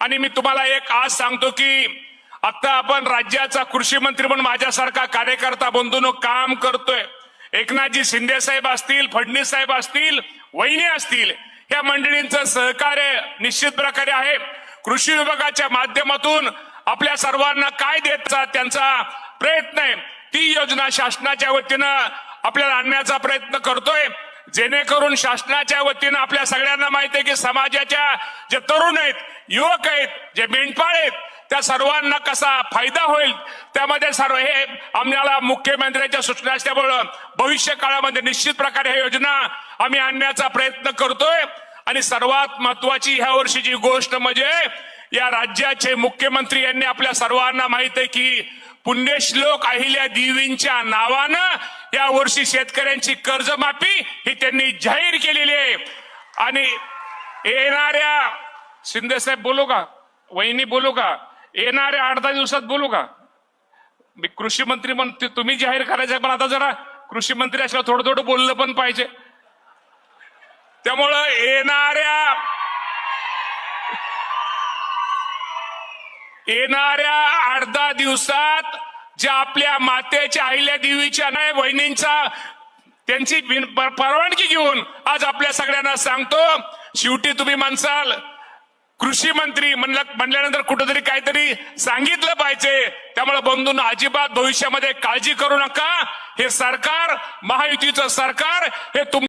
आणि मी तुम्हाला एक आज सांगतो की आता आपण राज्याचा कृषी मंत्री म्हणून माझ्यासारखा कार्यकर्ता बंधूंनो काम करतोय. एकनाथजी शिंदे साहेब असतील, फडणवीस साहेब असतील, वहिनी असतील, या मंडळींचं सहकार्य निश्चित प्रकारे आहे. कृषी विभागाच्या माध्यमातून आपल्या सर्वांना काय द्यायचा त्यांचा प्रयत्न आहे, ती योजना शासनाच्या वतीनं आपल्याला आणण्याचा प्रयत्न करतोय, जेणेकरून शासनाच्या वतीनं आपल्या सगळ्यांना माहिती आहे की समाजाच्या जे तरुण आहेत, युवक आहेत, जे मेंढपाळ आहेत, त्या सर्वांना कसा फायदा होईल त्यामध्ये सर्व हे आम्हाला मुख्यमंत्र्यांच्या सूचना असल्यामुळे भविष्य काळामध्ये निश्चित प्रकारे ही योजना आम्ही आणण्याचा प्रयत्न करतोय. आणि सर्वात महत्वाची ह्या वर्षीची गोष्ट म्हणजे या राज्याचे मुख्यमंत्री यांनी आपल्या सर्वांना माहित आहे की पुण्यश्लोक अहिल्या देवींच्या नावानं या वर्षी शेतकऱ्यांची कर्जमाफी ही त्यांनी जाहीर केलेली आहे. आणि येणाऱ्या शिंदे साहेब बोलू का, वहिनी बोलू का, येणाऱ्या 8-10 दिवसात बोलू का, मी कृषी मंत्री म्हणते, तुम्ही जाहीर करायचं पण आता जरा कृषी मंत्री असल्यावर थोडं थोडं बोललं पण पाहिजे. त्यामुळं येणाऱ्या 8-10 दिवसात ज्या आपल्या मातेच्या अहिल्या देवीच्या नाही वहिनींचा त्यांची परवानगी घेऊन आज आपल्या सगळ्यांना सांगतो, शेवटी तुम्ही म्हणसाल कृषी मंत्री म्हणल्यानंतर कुठेतरी काहीतरी सांगितलं पाहिजे. त्यामुळे बंधूंनो अजिबात भविष्यामध्ये काळजी करू नका. हे सरकार, महायुतीचं सरकार हे